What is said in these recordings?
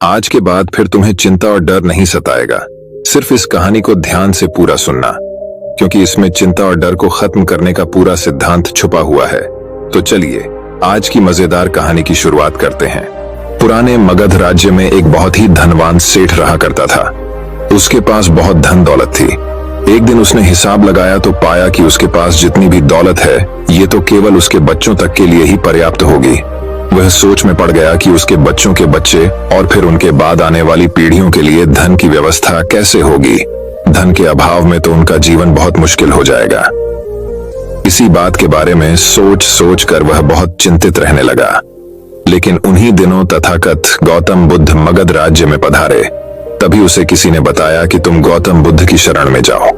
आज के बाद फिर तुम्हें चिंता और डर नहीं सताएगा। सिर्फ इस कहानी को ध्यान से पूरा सुनना, क्योंकि इसमें चिंता और डर को खत्म करने का पूरा सिद्धांत छुपा हुआ है। तो चलिए आज की मजेदार कहानी की शुरुआत करते हैं। पुराने मगध राज्य में एक बहुत ही धनवान सेठ रहा करता था। उसके पास बहुत धन दौलत थी। एक दिन उसने हिसाब लगाया तो पाया कि उसके पास जितनी भी दौलत है ये तो केवल उसके बच्चों तक के लिए ही पर्याप्त होगी। वह सोच में पड़ गया कि उसके बच्चों के बच्चे और फिर उनके बाद आने वाली पीढ़ियों के लिए धन की व्यवस्था कैसे होगी। धन के अभाव में तो उनका जीवन बहुत मुश्किल हो जाएगा। इसी बात के बारे में सोच कर वह बहुत चिंतित रहने लगा। लेकिन उन्हीं दिनों तथागत गौतम बुद्ध मगध राज्य में पधारे। तभी उसे किसी ने बताया कि तुम गौतम बुद्ध की शरण में जाओ,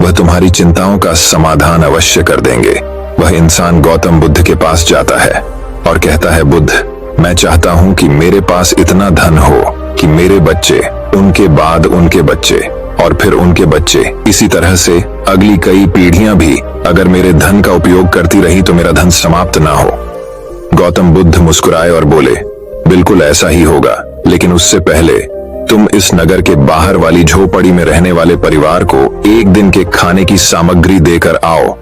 वह तुम्हारी चिंताओं का समाधान अवश्य कर देंगे। वह इंसान गौतम बुद्ध के पास जाता है और कहता है, बुद्ध, मैं चाहता हूं कि मेरे पास इतना धन हो कि मेरे बच्चे, उनके बाद उनके बच्चे और फिर उनके बच्चे, इसी तरह से अगली कई पीढ़ियां भी अगर मेरे धन का उपयोग करती रही तो मेरा धन समाप्त ना हो। गौतम बुद्ध मुस्कुराए और बोले, बिल्कुल ऐसा ही होगा, लेकिन उससे पहले तुम इस नगर के बाहर वाली झोपड़ी में रहने वाले परिवार को एक दिन के खाने की सामग्री देकर आओ।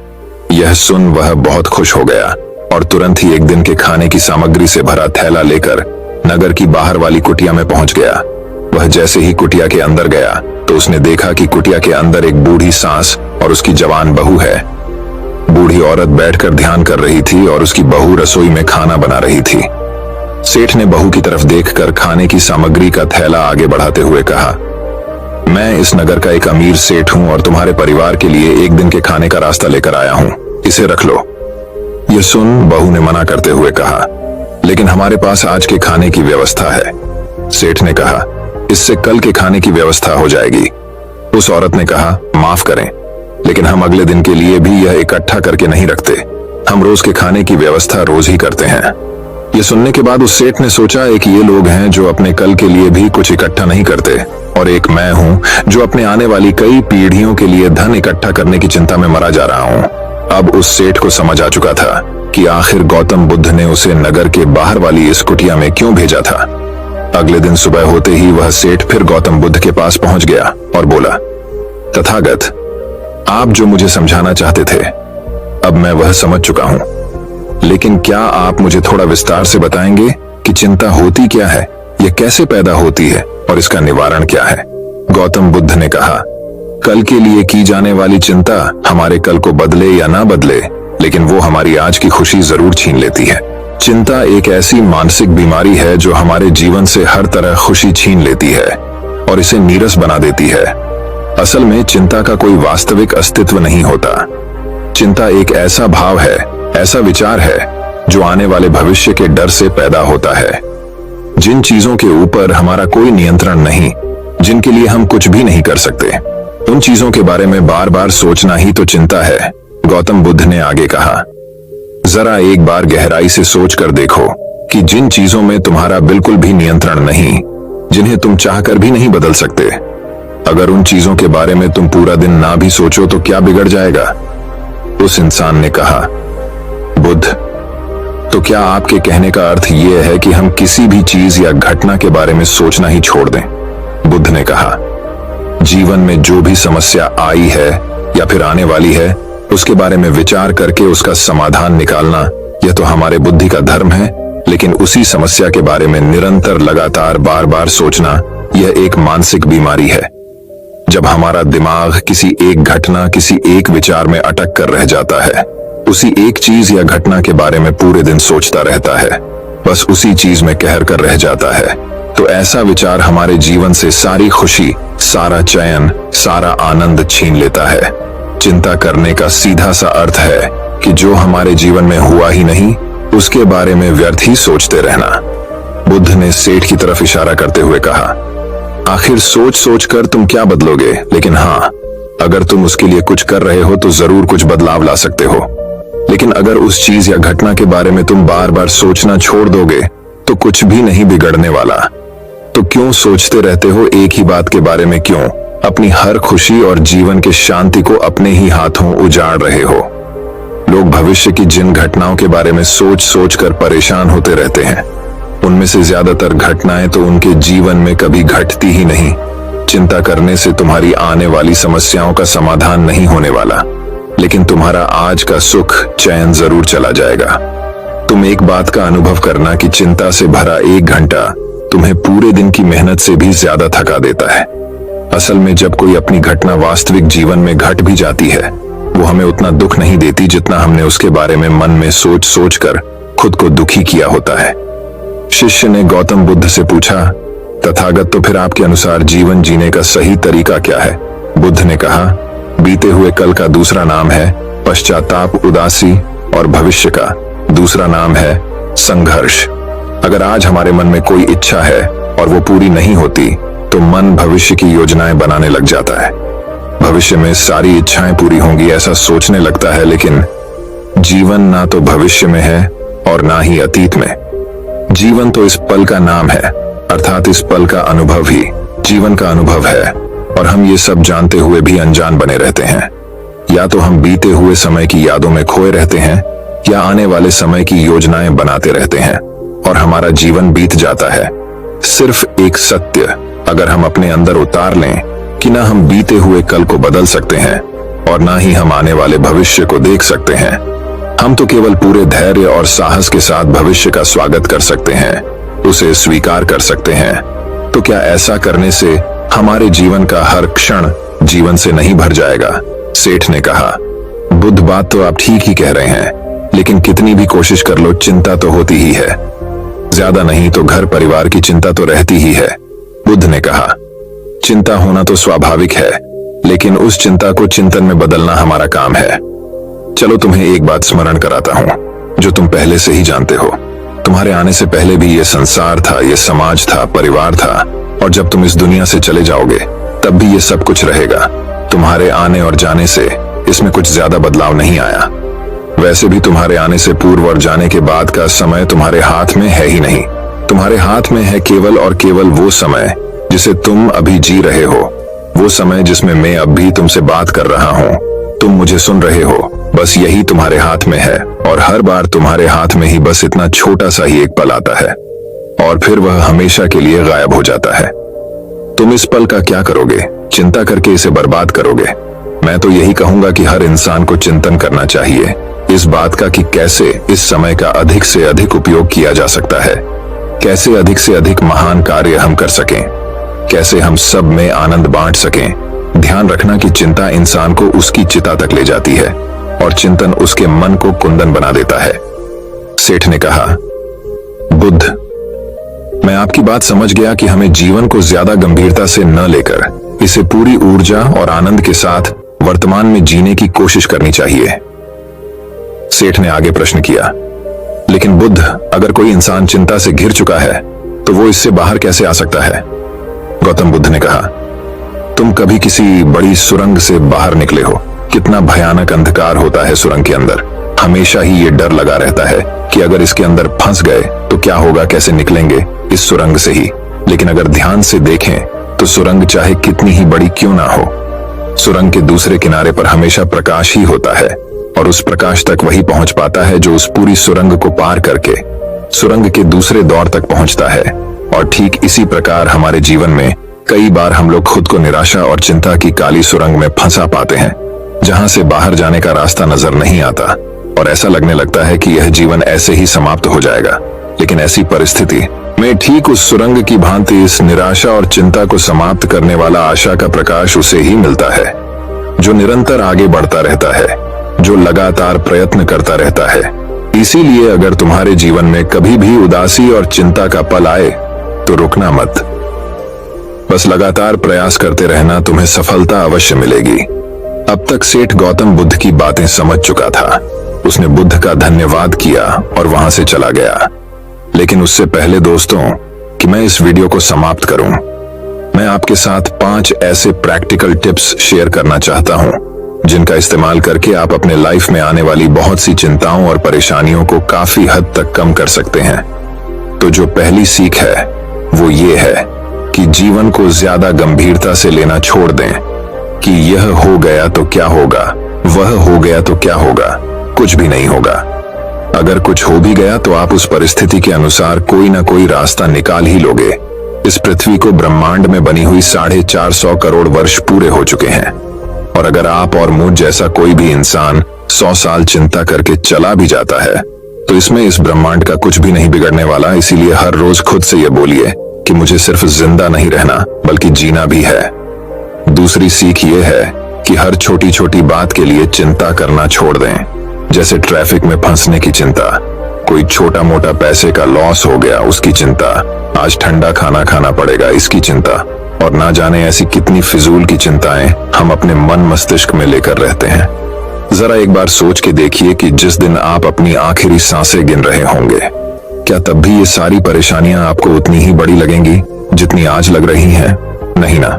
यह सुन वह बहुत खुश हो गया और तुरंत ही एक दिन के खाने की सामग्री से भरा थैला लेकर नगर की बाहर वाली कुटिया में पहुंच गया। वह जैसे ही कुटिया के अंदर गया तो उसने देखा कि कुटिया के अंदर एक बूढ़ी सास और उसकी जवान बहू है। बूढ़ी औरत बैठकर ध्यान कर रही थी और उसकी बहू रसोई में खाना बना रही थी। सेठ ने बहू की तरफ देखकर खाने की सामग्री का थैला आगे बढ़ाते हुए कहा, मैं इस नगर का एक अमीर सेठ हूं और तुम्हारे परिवार के लिए एक दिन के खाने का रास्ता लेकर आया हूं, इसे रख लो। यह सुन बहू ने मना करते हुए कहा, लेकिन हमारे पास आज के खाने की व्यवस्था है। सेठ ने कहा, इससे कल के खाने की व्यवस्था हो जाएगी। उस औरत ने कहा, माफ करें, लेकिन हम अगले दिन के लिए भी यह इकट्ठा करके नहीं रखते। हम रोज के खाने की व्यवस्था रोज ही करते हैं। ये सुनने के बाद उस सेठ ने सोचा, एक ये लोग हैं जो अपने कल के लिए भी कुछ इकट्ठा नहीं करते और एक मैं हूं जो अपने आने वाली कई पीढ़ियों के लिए धन इकट्ठा करने की चिंता में मरा जा रहा हूं। अब उस सेठ को समझ आ चुका था कि आखिर गौतम बुद्ध ने उसे नगर के बाहर वाली इस कुटिया में क्यों भेजा था। अगले दिन सुबह होते ही वह सेठ फिर गौतम बुद्ध के पास पहुंच गया और बोला, तथागत, आप जो मुझे समझाना चाहते थे अब मैं वह समझ चुका हूं, लेकिन क्या आप मुझे थोड़ा विस्तार से बताएंगे कि चिंता होती क्या है, यह कैसे पैदा होती है और इसका निवारण क्या है। गौतम बुद्ध ने कहा, कल के लिए की जाने वाली चिंता हमारे कल को बदले या ना बदले, लेकिन वो हमारी आज की खुशी जरूर छीन लेती है। चिंता एक ऐसी मानसिक बीमारी है जो हमारे जीवन से हर तरह खुशी छीन लेती है और इसे नीरस बना देती है। असल में चिंता का कोई वास्तविक अस्तित्व नहीं होता। चिंता एक ऐसा भाव है, ऐसा विचार है जो आने वाले भविष्य के डर से पैदा होता है। जिन चीजों के ऊपर हमारा कोई नियंत्रण नहीं, जिनके लिए हम कुछ भी नहीं कर सकते, उन चीजों के बारे में बार बार सोचना ही तो चिंता है। गौतम बुद्ध ने आगे कहा, जरा एक बार गहराई से सोच कर देखो कि जिन चीजों में तुम्हारा बिल्कुल भी नियंत्रण नहीं, जिन्हें तुम चाहकर भी नहीं बदल सकते, अगर उन चीजों के बारे में तुम पूरा दिन ना भी सोचो तो क्या बिगड़ जाएगा। उस इंसान ने कहा, बुद्ध, तो क्या आपके कहने का अर्थ यह है कि हम किसी भी चीज या घटना के बारे में सोचना ही छोड़ दें। बुद्ध ने कहा, जीवन में जो भी समस्या आई है या फिर आने वाली है उसके बारे में विचार करके उसका समाधान निकालना, यह तो हमारे बुद्धि का धर्म है, लेकिन उसी समस्या के बारे में निरंतर लगातार बार बार सोचना, यह एक मानसिक बीमारी है। जब हमारा दिमाग किसी एक घटना, किसी एक विचार में अटक कर रह जाता है, उसी एक चीज या घटना के बारे में पूरे दिन सोचता रहता है, बस उसी चीज में कहर कर रह जाता है, तो ऐसा विचार हमारे जीवन से सारी खुशी, सारा चैन, सारा आनंद छीन लेता है। चिंता करने का सीधा सा अर्थ है कि जो हमारे जीवन में हुआ ही नहीं उसके बारे में व्यर्थ ही सोचते रहना। बुद्ध ने सेठ की तरफ इशारा करते हुए कहा, आखिर सोच कर तुम क्या बदलोगे, लेकिन हाँ, अगर तुम उसके लिए कुछ कर रहे हो तो जरूर कुछ बदलाव ला सकते हो। लेकिन अगर उस चीज या घटना के बारे में तुम बार बार सोचना छोड़ दोगे तो कुछ भी नहीं बिगड़ने वाला। तो क्यों सोचते रहते हो एक ही बात के बारे में, क्यों अपनी हर खुशी और जीवन की शांति को अपने ही हाथों उजाड़ रहे हो। लोग भविष्य की जिन घटनाओं के बारे में सोच कर परेशान होते रहते हैं, उनमें से ज्यादातर घटनाएं तो उनके जीवन में कभी घटती ही नहीं। चिंता करने से तुम्हारी आने वाली समस्याओं का समाधान नहीं होने वाला, लेकिन तुम्हारा आज का सुख चैन जरूर चला जाएगा। तुम एक बात का अनुभव करना कि चिंता से भरा 1 घंटा तुम्हें पूरे दिन की मेहनत से भी ज्यादा थका देता है। असल में जब कोई अपनी घटना वास्तविक जीवन में घट भी जाती है, वो हमें उतना दुख नहीं देती जितना हमने उसके बारे में मन में सोच सोच कर खुद को दुखी किया होता है। शिष्य ने गौतम बुद्ध से पूछा, तथागत, तो फिर आपके अनुसार जीवन जीने का सही तरीका क्या है? बुद्ध ने कहा, बीते हुए कल का दूसरा नाम है पश्चाताप, उदासी, और भविष्य का दूसरा नाम है संघर्ष। अगर आज हमारे मन में कोई इच्छा है और वो पूरी नहीं होती, तो मन भविष्य की योजनाएं बनाने लग जाता है। भविष्य में सारी इच्छाएं पूरी होंगी ऐसा सोचने लगता है, लेकिन जीवन ना तो भविष्य में है और ना ही अतीत में। जीवन तो इस पल का नाम है, अर्थात इस पल का अनुभव ही जीवन का अनुभव है, और हम ये सब जानते हुए भी अनजान बने रहते हैं। या तो हम बीते हुए समय की यादों में खोए रहते हैं, या आने वाले समय की योजनाएं बनाते रहते हैं और हमारा जीवन बीत जाता है। सिर्फ एक सत्य अगर हम अपने अंदर उतार लें कि ना हम बीते हुए कल को बदल सकते हैं और ना ही हम आने वाले भविष्य को देख सकते हैं। हम तो केवल पूरे धैर्य और साहस के साथ भविष्य का स्वागत कर सकते हैं, उसे स्वीकार कर सकते हैं। तो क्या ऐसा करने से हमारे जीवन का हर क्षण जीवन से नहीं भर जाएगा? सेठ ने कहा। बुद्ध, बात तो आप ठीक ही कह रहे हैं, लेकिन कितनी भी कोशिश कर लो चिंता तो होती ही है। ज्यादा नहीं तो घर परिवार की चिंता तो रहती ही है। बुद्ध ने कहा, चिंता होना तो स्वाभाविक है, लेकिन उस चिंता को चिंतन में बदलना हमारा काम है। चलो तुम्हें एक बात स्मरण कराता हूं जो तुम पहले से ही जानते हो। तुम्हारे आने से पहले भी ये संसार था, ये समाज था, परिवार था, और जब तुम इस दुनिया से चले जाओगे तब भी ये सब कुछ रहेगा। तुम्हारे आने और जाने से इसमें कुछ ज्यादा बदलाव नहीं आया। वैसे भी तुम्हारे आने से पूर्व और जाने के बाद का समय तुम्हारे हाथ में है ही नहीं। तुम्हारे हाथ में है केवल और केवल वो समय जिसे तुम अभी जी रहे हो, वो समय जिसमें मैं अब भी तुमसे बात कर रहा हूँ, तुम मुझे सुन रहे हो। बस यही तुम्हारे हाथ में है, और हर बार तुम्हारे हाथ में ही बस इतना छोटा सा ही एक पल आता है, और फिर वह हमेशा के लिए गायब हो जाता है। तुम इस पल का क्या करोगे? चिंता करके इसे बर्बाद करोगे? मैं तो यही कहूंगा कि हर इंसान को चिंतन करना चाहिए इस बात का कि कैसे इस समय का अधिक से अधिक उपयोग किया जा सकता है, कैसे अधिक से अधिक महान कार्य हम कर सकें, कैसे हम सब में आनंद बांट सकें। ध्यान रखना कि चिंता इंसान को उसकी चिता तक ले जाती है और चिंतन उसके मन को कुंदन बना देता है। सेठ ने कहा, बुद्ध, मैं आपकी बात समझ गया कि हमें जीवन को ज्यादा गंभीरता से न लेकर इसे पूरी ऊर्जा और आनंद के साथ वर्तमान में जीने की कोशिश करनी चाहिए। सेठ ने आगे प्रश्न किया, लेकिन बुद्ध, अगर कोई इंसान चिंता से घिर चुका है तो वो इससे बाहर कैसे आ सकता है? गौतम बुद्ध ने कहा, तुम कभी किसी बड़ी सुरंग से बाहर निकले हो? कितना भयानक अंधकार होता है सुरंग के अंदर। हमेशा ही ये डर लगा रहता है कि अगर इसके अंदर फंस गए तो क्या होगा, कैसे निकलेंगे इस सुरंग से ही। लेकिन अगर ध्यान से देखें तो सुरंग चाहे कितनी ही बड़ी क्यों ना हो, सुरंग के दूसरे किनारे पर हमेशा प्रकाश ही होता है, और उस प्रकाश तक वही पहुंच पाता है जो उस पूरी सुरंग को पार करके सुरंग के दूसरे दौर तक पहुंचता है। और ठीक इसी प्रकार हमारे जीवन में कई बार हम लोग खुद को निराशा और चिंता की काली सुरंग में फंसा पाते हैं, जहां से बाहर जाने का रास्ता नजर नहीं आता, और ऐसा लगने लगता है कि यह जीवन ऐसे ही समाप्त हो जाएगा। लेकिन ऐसी परिस्थिति में ठीक उस सुरंग की भांति इस निराशा और चिंता को समाप्त करने वाला आशा का प्रकाश उसे ही मिलता है, जो निरंतर आगे बढ़ता रहता है, जो लगातार प्रयत्न करता रहता है। इसीलिए अगर तुम्हारे जीवन में कभी भी उदासी और चिंता का पल आए तो रुकना मत, बस लगातार प्रयास करते रहना, तुम्हें सफलता अवश्य मिलेगी। अब तक सेठ गौतम बुद्ध की बातें समझ चुका था। उसने बुद्ध का धन्यवाद किया और वहां से चला गया। लेकिन उससे पहले दोस्तों कि मैं इस वीडियो को समाप्त करूं, मैं आपके साथ 5 ऐसे प्रैक्टिकल टिप्स शेयर करना चाहता हूं जिनका इस्तेमाल करके आप अपने लाइफ में आने वाली बहुत सी चिंताओं और परेशानियों को काफी हद तक कम कर सकते हैं। तो जो पहली सीख है वो ये है कि जीवन को ज्यादा गंभीरता से लेना छोड़ दें कि यह हो गया तो क्या होगा, वह हो गया तो क्या होगा, कुछ भी नहीं होगा। अगर कुछ हो भी गया तो आप उस परिस्थिति के अनुसार कोई ना कोई रास्ता निकाल ही लोगे। इस पृथ्वी को ब्रह्मांड में बनी हुई 450 करोड़ वर्ष पूरे हो चुके हैं, और अगर आप और मुझ जैसा कोई भी इंसान 100 साल चिंता करके चला भी जाता है तो इसमें इस ब्रह्मांड का कुछ भी नहीं बिगड़ने वाला। इसीलिए हर रोज खुद से ये बोलिए कि मुझे सिर्फ जिंदा नहीं रहना बल्कि जीना भी है। दूसरी सीख ये है कि हर छोटी छोटी बात के लिए चिंता करना छोड़ दें, जैसे ट्रैफिक में फंसने की चिंता, कोई छोटा मोटा पैसे का लॉस हो गया उसकी चिंता, आज ठंडा खाना खाना पड़ेगा इसकी चिंता, और ना जाने ऐसी कितनी फिजूल की चिंताएं हम अपने मन मस्तिष्क में लेकर रहते हैं। जरा एक बार सोच के देखिए कि जिस दिन आप अपनी आखिरी सांसें गिन रहे होंगे, क्या तब भी ये सारी परेशानियां आपको उतनी ही बड़ी लगेंगी जितनी आज लग रही हैं? नहीं ना।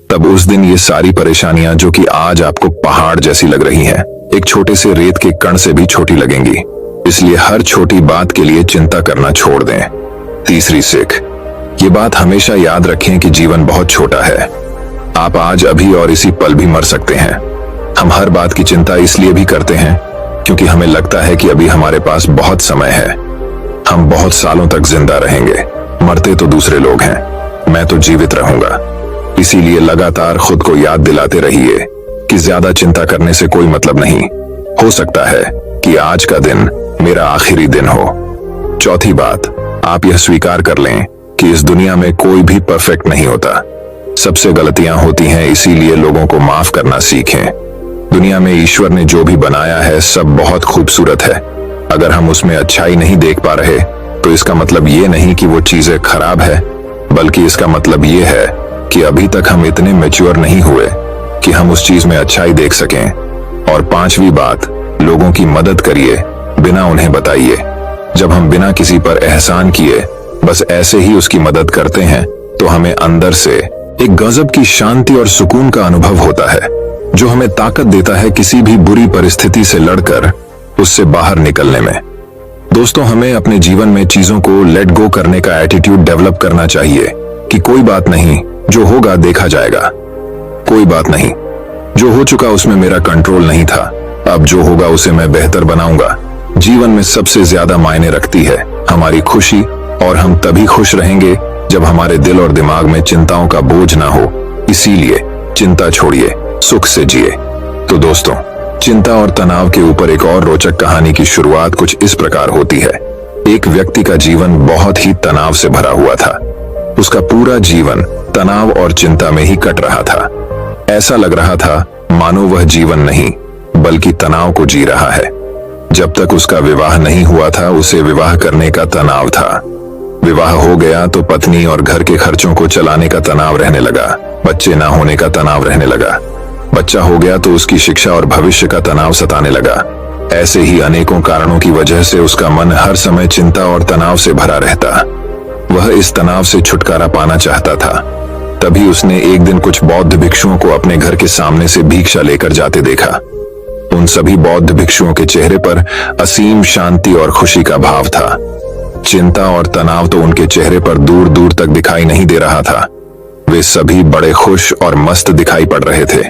तब उस दिन ये सारी परेशानियां जो कि आज आपको पहाड़ जैसी लग रही हैं, एक छोटे से रेत के कण से भी छोटी लगेंगी। इसलिए हर छोटी बात के लिए चिंता करना छोड़ दें। तीसरी सीख, ये बात हमेशा याद रखें कि जीवन बहुत छोटा है। आप आज अभी और इसी पल भी मर सकते हैं। हम हर बात की चिंता इसलिए भी करते हैं क्योंकि हमें लगता है कि अभी हमारे पास बहुत समय है, हम बहुत सालों तक जिंदा रहेंगे। मरते तो दूसरे लोग हैं, मैं तो जीवित रहूंगा। इसीलिए लगातार खुद को याद दिलाते रहिए कि ज्यादा चिंता करने से कोई मतलब नहीं। हो सकता है कि आज का दिन मेरा आखिरी दिन हो। चौथी बात, आप यह स्वीकार कर लें कि इस दुनिया में कोई भी परफेक्ट नहीं होता। सबसे गलतियां होती हैं, इसीलिए लोगों को माफ करना सीखें। दुनिया में ईश्वर ने जो भी बनाया है सब बहुत खूबसूरत है। अगर हम उसमें अच्छाई नहीं देख पा रहे तो इसका मतलब ये नहीं कि वो चीजें खराब है, बल्कि इसका मतलब ये है कि अभी तक हम इतने मैच्योर नहीं हुए कि हम उस चीज में अच्छाई देख सकें। और पांचवी बात, लोगों की मदद करिए बिना उन्हें बताइए। जब हम बिना किसी पर एहसान किए बस ऐसे ही उसकी मदद करते हैं तो हमें अंदर से एक गजब की शांति और सुकून का अनुभव होता है, जो हमें ताकत देता है किसी भी बुरी परिस्थिति से लड़कर उससे बाहर निकलने में। दोस्तों, हमें अपने जीवन में चीजों को लेट गो करने का एटीट्यूड डेवलप करना चाहिए कि कोई बात नहीं, जो होगा देखा जाएगा। कोई बात नहीं, जो हो चुका उसमें मेरा कंट्रोल नहीं था, अब जो होगा उसे मैं बेहतर बनाऊंगा। जीवन में सबसे ज्यादा मायने रखती है हमारी खुशी, और हम तभी खुश रहेंगे जब हमारे दिल और दिमाग में चिंताओं का बोझ ना हो। इसीलिए चिंता छोड़िए, सुख से जिए। तो दोस्तों, चिंता और तनाव के ऊपर एक और रोचक कहानी की शुरुआत कुछ इस प्रकार होती है। एक व्यक्ति का जीवन बहुत ही तनाव से भरा हुआ था। उसका पूरा जीवन तनाव और चिंता में ही कट रहा था। ऐसा लग रहा था मानो वह जीवन नहीं बल्कि तनाव को जी रहा है। जब तक उसका विवाह नहीं हुआ था उसे विवाह करने का तनाव था। विवाह हो गया तो पत्नी और घर के खर्चों को चलाने का तनाव रहने लगा। बच्चे ना होने का तनाव रहने लगा। बच्चा हो गया तो उसकी शिक्षा और भविष्य का तनाव सताने लगा। ऐसे ही अनेकों कारणों की वजह से उसका मन हर समय चिंता और तनाव से भरा रहता। वह इस तनाव से छुटकारा पाना चाहता था। तभी उसने एक दिन कुछ बौद्ध भिक्षुओं को अपने घर के सामने से भिक्षा लेकर जाते देखा। उन सभी बौद्ध भिक्षुओं के चेहरे पर असीम शांति और खुशी का भाव था। चिंता और तनाव तो उनके चेहरे पर दूर दूर तक दिखाई नहीं दे रहा था। वे सभी बड़े खुश और मस्त दिखाई पड़ रहे थे।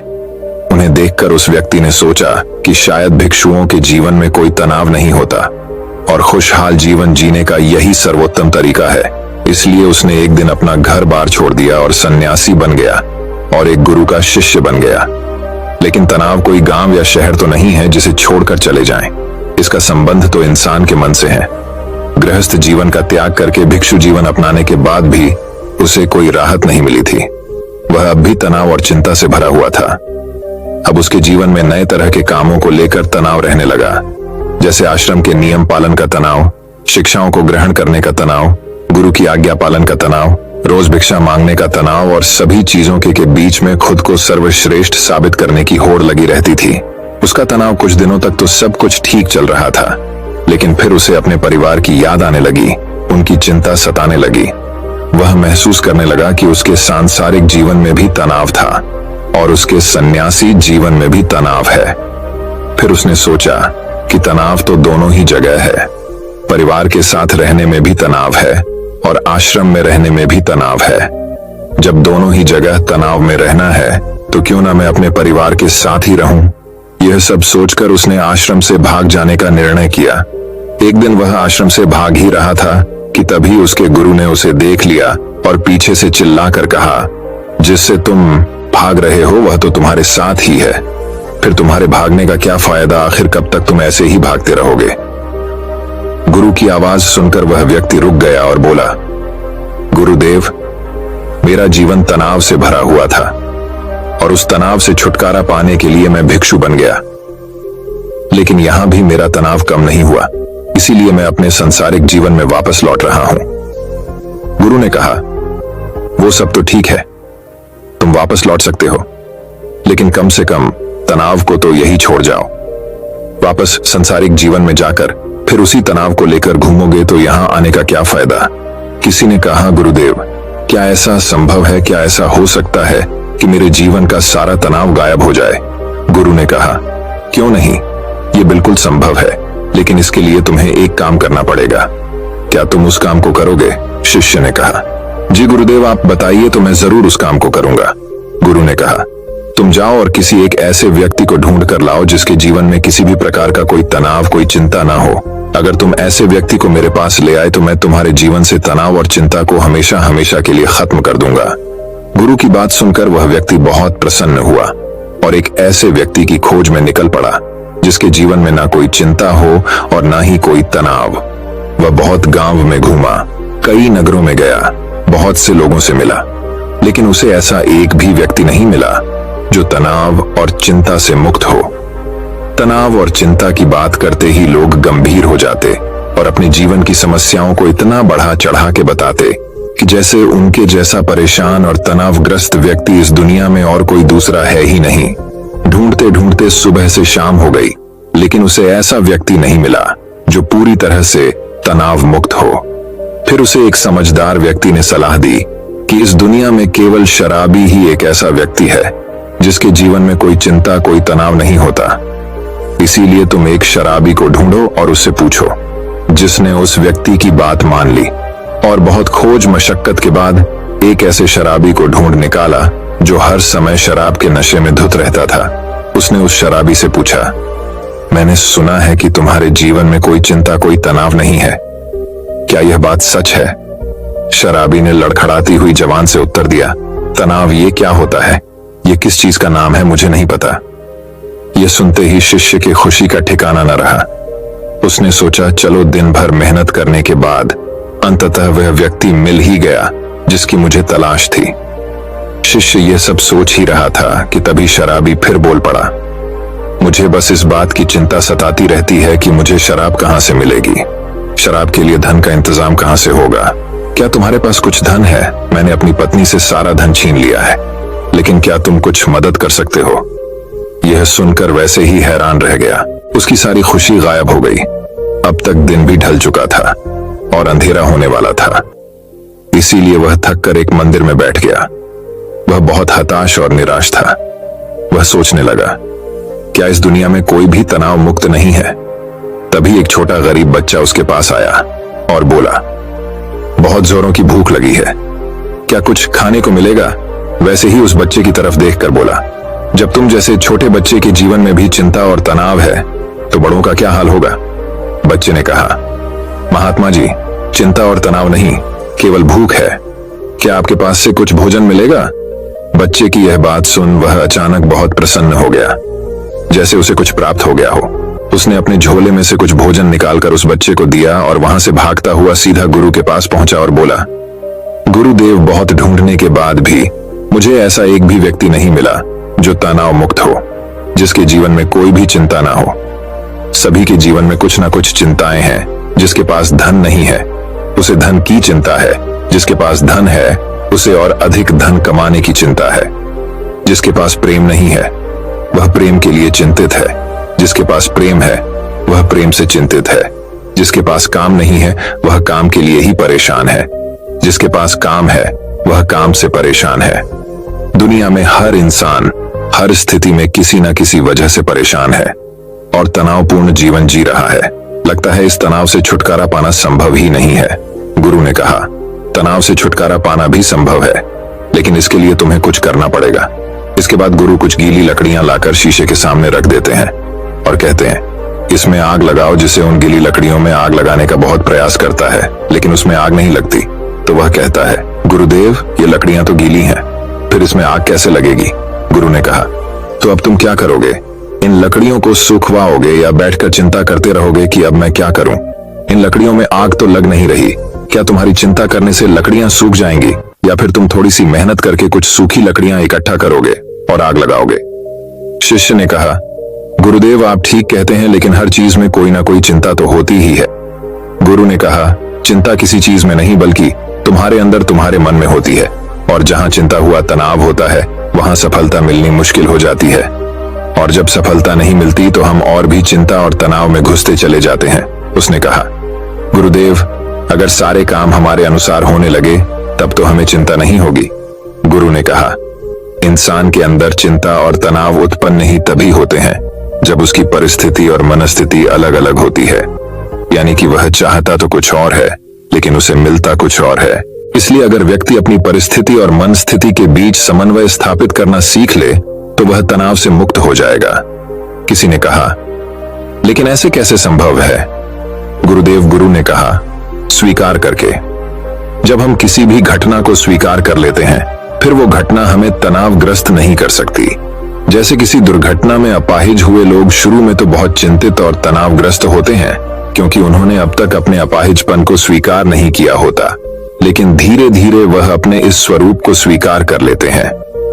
उन्हें देखकर उस व्यक्ति ने सोचा कि शायद भिक्षुओं के जीवन में कोई तनाव नहीं होता और खुशहाल जीवन जीने का यही सर्वोत्तम तरीका है। इसलिए उसने एक दिन अपना घर बार छोड़ दिया और सन्यासी बन गया और एक गुरु का शिष्य बन गया। लेकिन तनाव कोई गांव या शहर तो नहीं है जिसे छोड़कर चले जाएं। इसका संबंध तो इंसान के मन से है। गृहस्थ जीवन का त्याग करके भिक्षु जीवन अपनाने के बाद भी उसे कोई राहत नहीं मिली थी। वह अब भी तनाव और चिंता से भरा हुआ था। अब उसके जीवन में नए तरह के कामों को लेकर तनाव रहने लगा, जैसे आश्रम के नियम पालन का तनाव, शिक्षाओं को ग्रहण करने का तनाव, गुरु की आज्ञा पालन का तनाव, रोज भिक्षा मांगने का तनाव, और सभी चीजों के बीच में खुद को सर्वश्रेष्ठ साबित करने की होड़ लगी रहती थी। उसका तनाव कुछ दिनों तक तो सब कुछ ठीक चल रहा था, लेकिन फिर उसे अपने परिवार की याद आने लगी, उनकी चिंता सताने लगी। वह महसूस करने लगा कि उसके सांसारिक जीवन में भी तनाव था और उसके सन्यासी जीवन में भी तनाव है। फिर उसने सोचा कि तनाव तो दोनों ही जगह है। परिवार के साथ रहने में भी तनाव है और आश्रम में रहने में भी तनाव है। जब दोनों ही जगह तनाव में रहना है तो क्यों ना मैं अपने परिवार के साथ ही रहूं। यह सब सोचकर उसने आश्रम से भाग जाने का निर्णय किया। एक दिन वह आश्रम से भाग ही रहा था कि तभी उसके गुरु ने उसे देख लिया और पीछे से चिल्लाकर कहा, जिससे तुम भाग रहे हो वह तो तुम्हारे साथ ही है, फिर तुम्हारे भागने का क्या फायदा, आखिर कब तक तुम ऐसे ही भागते रहोगे। गुरु की आवाज सुनकर वह व्यक्ति रुक गया और बोला, गुरुदेव, मेरा जीवन तनाव से भरा हुआ था और उस तनाव से छुटकारा पाने के लिए मैं भिक्षु बन गया, लेकिन यहां भी मेरा तनाव कम नहीं हुआ, इसीलिए मैं अपने सांसारिक जीवन में वापस लौट रहा हूं। गुरु ने कहा, वो सब तो ठीक है, तुम वापस लौट सकते हो, लेकिन कम से कम तनाव को तो यही छोड़ जाओ। वापस सांसारिक जीवन में जाकर फिर उसी तनाव को लेकर घूमोगे तो यहां आने का क्या फायदा। किसी ने कहा, गुरुदेव, क्या ऐसा संभव है, क्या ऐसा हो सकता है कि मेरे जीवन का सारा तनाव गायब हो जाए। गुरु ने कहा, क्यों नहीं, ये बिल्कुल संभव है, लेकिन इसके लिए तुम्हें एक काम करना पड़ेगा। क्या तुम उस काम को करोगे? शिष्य ने कहा, जी गुरुदेव, आप बताइए तो मैं जरूर उस काम को करूंगा। गुरु ने कहा, तुम जाओ और किसी एक ऐसे व्यक्ति को ढूंढ कर लाओ जिसके जीवन में किसी भी प्रकार का कोई तनाव, कोई चिंता ना हो। अगर तुम ऐसे व्यक्ति को मेरे पास ले आए तो मैं तुम्हारे जीवन से तनाव और चिंता को हमेशा हमेशा के लिए खत्म कर दूंगा। गुरु की बात सुनकर वह व्यक्ति बहुत प्रसन्न हुआ और एक ऐसे व्यक्ति की खोज में निकल पड़ा जिसके जीवन में ना कोई चिंता हो और ना ही कोई तनाव। वह बहुत गांव में घूमा, कई नगरों में गया, बहुत से लोगों से मिला, लेकिन उसे ऐसा एक भी व्यक्ति नहीं मिला जो तनाव और चिंता से मुक्त हो। तनाव और चिंता की बात करते ही लोग गंभीर हो जाते और अपने जीवन की समस्याओं को इतना बढ़ा चढ़ा के बताते कि जैसे उनके जैसा परेशान और तनावग्रस्त व्यक्ति इस दुनिया में और कोई दूसरा है ही नहीं। ढूंढते ढूंढते सुबह से शाम हो गई, लेकिन उसे ऐसा व्यक्ति नहीं मिला जो पूरी तरह से तनाव मुक्त हो। फिर उसे एक समझदार व्यक्ति ने सलाह दी कि इस दुनिया में केवल शराबी ही एक ऐसा व्यक्ति है जिसके जीवन में कोई चिंता, कोई तनाव नहीं होता। इसीलिए तुम एक शराबी को ढूंढो और उससे पूछो। जिसने उस व्यक्ति की बात मान ली और बहुत खोज मशक्कत के बाद एक ऐसे शराबी को ढूंढ निकाला जो हर समय शराब के नशे में धुत रहता था। उसने उस शराबी से पूछा, मैंने सुना है कि तुम्हारे जीवन में कोई चिंता, कोई तनाव नहीं है, क्या यह बात सच है? शराबी ने लड़खड़ाती हुई जबान से उत्तर दिया, तनाव ये क्या होता है, ये किस चीज का नाम है, मुझे नहीं पता। यह सुनते ही शिष्य की खुशी का ठिकाना न रहा। उसने सोचा, चलो दिन भर मेहनत करने के बाद अंततः वह व्यक्ति मिल ही गया जिसकी मुझे तलाश थी। शिष्य यह सब सोच ही रहा था कि तभी शराबी फिर बोल पड़ा, मुझे बस इस बात की चिंता सताती रहती है कि मुझे शराब कहां से मिलेगी, शराब के लिए धन का इंतजाम कहां से होगा। क्या तुम्हारे पास कुछ धन है? मैंने अपनी पत्नी से सारा धन छीन लिया है, लेकिन क्या तुम कुछ मदद कर सकते हो? यह सुनकर वैसे ही हैरान रह गया। उसकी सारी खुशी गायब हो गई। अब तक दिन भी ढल चुका था और अंधेरा होने वाला था, इसीलिए वह थक कर एक मंदिर में बैठ गया। वह बहुत हताश और निराश था। वह सोचने लगा, क्या इस दुनिया में कोई भी तनाव मुक्त नहीं है? तभी एक छोटा गरीब बच्चा उसके पास आया और बोला, बहुत जोरों की भूख लगी है, क्या कुछ खाने को मिलेगा? वैसे ही उस बच्चे की तरफ देखकर बोला, जब तुम जैसे छोटे बच्चे के जीवन में भी चिंता और तनाव है तो बड़ों का क्या हाल होगा? बच्चे ने कहा, महात्मा जी, चिंता और तनाव नहीं, केवल भूख है, क्या आपके पास से कुछ भोजन मिलेगा? बच्चे की यह बात सुन वह अचानक बहुत प्रसन्न हो गया, जैसे उसे कुछ प्राप्त हो गया हो। उसने अपने झोले में से कुछ भोजन निकालकर उस बच्चे को दिया और वहां से भागता हुआ सीधा गुरु के पास पहुंचा और बोला, गुरुदेव, बहुत ढूंढने के बाद भी मुझे ऐसा एक भी व्यक्ति नहीं मिला जो तनाव मुक्त हो, जिसके जीवन में कोई भी चिंता ना हो। सभी के जीवन में कुछ ना कुछ चिंताएं हैं। जिसके पास धन नहीं है उसे धन की चिंता है, जिसके पास धन है उसे और अधिक धन कमाने की चिंता है। जिसके पास प्रेम नहीं है वह प्रेम के लिए चिंतित है, जिसके पास प्रेम है वह प्रेम से चिंतित है। जिसके पास काम नहीं है वह काम के लिए ही परेशान है, जिसके पास काम है वह काम से परेशान है। दुनिया में हर इंसान हर स्थिति में किसी न किसी वजह से परेशान है और तनावपूर्ण जीवन जी रहा है। लगता है इस तनाव से छुटकारा पाना संभव ही नहीं है। गुरु ने कहा, तनाव से छुटकारा पाना भी संभव है, लेकिन इसके लिए तुम्हें कुछ करना पड़ेगा। इसके बाद गुरु कुछ गीली लकड़ियां लाकर शीशे के सामने रख देते हैं और कहते हैं, इसमें आग लगाओ। जिसे उन गीली लकड़ियों में आग लगाने का बहुत प्रयास करता है लेकिन उसमें आग नहीं लगती, तो वह कहता है, गुरुदेव ये लकड़ियां तो गीली हैं, फिर इसमें आग कैसे लगेगी? गुरु ने कहा, तो अब तुम क्या करोगे? इन लकड़ियों को सुखवाओगे या बैठकर चिंता करते रहोगे कि अब मैं क्या करूं? इन लकड़ियों में आग तो लग नहीं रही। क्या तुम्हारी चिंता करने से लकड़ियां सूख जाएंगी, या फिर तुम थोड़ी सी मेहनत करके कुछ सूखी लकड़ियां इकट्ठा करोगे और आग लगाओगे? शिष्य ने कहा, गुरुदेव आप ठीक कहते हैं, लेकिन हर चीज में कोई ना कोई चिंता तो होती ही है। गुरु ने कहा, चिंता किसी चीज में नहीं बल्कि तुम्हारे अंदर, तुम्हारे मन में होती है। और जहां चिंता हुआ तनाव होता है वहां सफलता मिलनी मुश्किल हो जाती है। और जब सफलता नहीं मिलती तो हम और भी चिंता और तनाव में घुसते चले जाते हैं। उसने कहा, गुरुदेव अगर सारे काम हमारे अनुसार होने लगे तब तो हमें चिंता नहीं होगी। गुरु ने कहा, इंसान के अंदर चिंता और तनाव उत्पन्न ही तभी होते हैं जब उसकी परिस्थिति और मनस्थिति अलग अलग होती है। यानी कि वह चाहता तो कुछ और है लेकिन उसे मिलता कुछ और है। इसलिए अगर व्यक्ति अपनी परिस्थिति और मन स्थिति के बीच समन्वय स्थापित करना सीख ले तो वह तनाव से मुक्त हो जाएगा। किसी ने कहा, लेकिन ऐसे कैसे संभव है? गुरुदेव गुरु ने कहा, स्वीकार करके। जब हम किसी भी घटना को स्वीकार कर लेते हैं फिर वो घटना हमें तनावग्रस्त नहीं कर सकती। जैसे किसी दुर्घटना में अपाहिज हुए लोग शुरू में तो बहुत चिंतित और तनावग्रस्त होते हैं क्योंकि उन्होंने अब तक अपने अपाहिजपन को स्वीकार नहीं किया होता, लेकिन धीरे धीरे वह अपने इस स्वरूप को स्वीकार कर लेते हैं।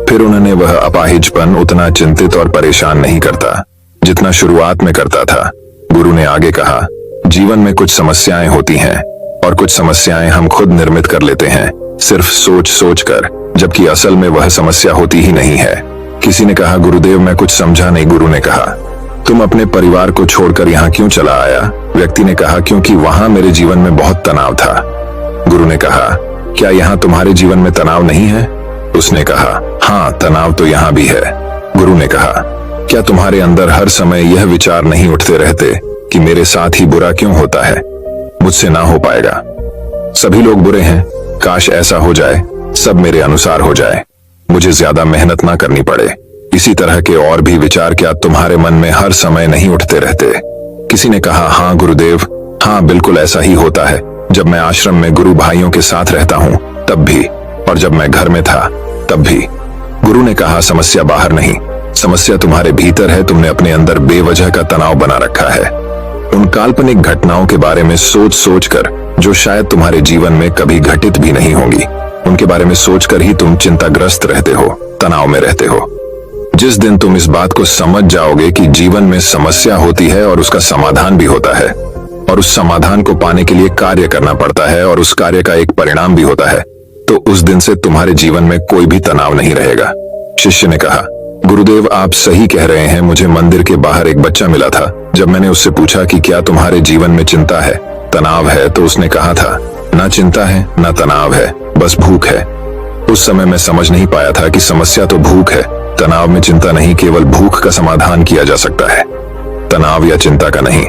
फिर उन्होंने वह अपाहिजपन उतना चिंतित और परेशान नहीं करता जितना शुरुआत में करता था। गुरु ने आगे कहा, जीवन में कुछ समस्याएं होती हैं और कुछ समस्याएं हम खुद निर्मित कर लेते हैं सिर्फ सोच सोच कर, जबकि असल में वह समस्या होती ही नहीं है। किसी ने कहा, गुरुदेव मैं कुछ समझा नहीं। गुरु ने कहा, तुम अपने परिवार को छोड़कर यहाँ क्यों चला आया? व्यक्ति ने कहा, क्योंकि वहां मेरे जीवन में बहुत तनाव था। गुरु ने कहा, क्या यहाँ तुम्हारे जीवन में तनाव नहीं है? उसने कहा, हाँ तनाव तो यहाँ भी है। गुरु ने कहा, क्या तुम्हारे अंदर हर समय यह विचार नहीं उठते रहते कि मेरे साथ ही बुरा क्यों होता है? मुझसे ना हो पाएगा, सभी लोग बुरे हैं, काश ऐसा हो जाए, सब मेरे अनुसार हो जाए, मुझे ज्यादा मेहनत ना करनी पड़े। इसी तरह के और भी विचार क्या तुम्हारे मन में हर समय नहीं उठते रहते? किसी ने कहा, हाँ गुरुदेव, हाँ बिल्कुल ऐसा ही होता है। जब मैं आश्रम में गुरु भाइयों के साथ रहता हूँ तब भी, और जब मैं घर में था तब भी। गुरु ने कहा, समस्या बाहर नहीं, समस्या तुम्हारे भीतर है। तुमने अपने अंदर बेवजह का तनाव बना रखा है उन काल्पनिक घटनाओं के बारे में सोच सोच कर जो शायद तुम्हारे जीवन में कभी घटित भी नहीं होंगी। उनके बारे में सोचकर ही तुम चिंताग्रस्त रहते हो, तनाव में रहते हो। जिस दिन तुम इस बात को समझ जाओगे कि जीवन में समस्या होती है और उसका समाधान भी होता है और उस समाधान को पाने के लिए कार्य करना पड़ता है और उस कार्य का एक परिणाम भी होता है, तो उस दिन से तुम्हारे जीवन में कोई भी तनाव नहीं रहेगा। शिष्य ने कहा, गुरुदेव आप सही कह रहे हैं। मुझे मंदिर के बाहर एक बच्चा मिला था। जब मैंने उससे पूछा कि क्या तुम्हारे जीवन में चिंता है, तनाव है, तो उसने कहा था, ना चिंता है ना तनाव है, बस भूख है। उस समय मैं समझ नहीं पाया था कि समस्या तो भूख है, तनाव में चिंता नहीं, केवल भूख का समाधान किया जा सकता है, तनाव या चिंता का नहीं।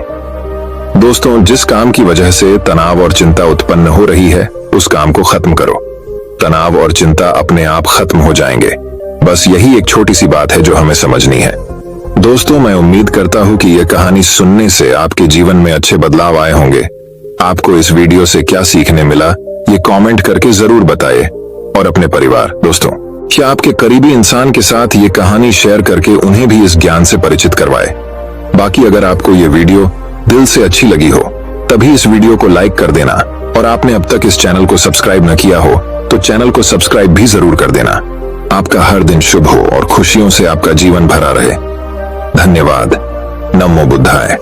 दोस्तों, जिस काम की वजह से तनाव और चिंता उत्पन्न हो रही है उस काम को खत्म करो। तनाव और चिंता अपने आप खत्म हो जाएंगे। बस यही एक छोटी सी बात है जो हमें समझनी है। दोस्तों, मैं उम्मीद करता हूं कि यह कहानी सुनने से आपके जीवन में अच्छे बदलाव आए होंगे। आपको इस वीडियो से क्या सीखने मिला ये कमेंट करके जरूर बताएं। और अपने परिवार, दोस्तों या आपके करीबी इंसान के साथ ये कहानी शेयर करके उन्हें भी इस ज्ञान से परिचित करवाएं। बाकी अगर आपको ये वीडियो दिल से अच्छी लगी हो तभी इस वीडियो को लाइक कर देना, और आपने अब तक इस चैनल को सब्सक्राइब न किया हो तो चैनल को सब्सक्राइब भी जरूर कर देना। आपका हर दिन शुभ हो और खुशियों से आपका जीवन भरा रहे। धन्यवाद। नमो बुद्धाय।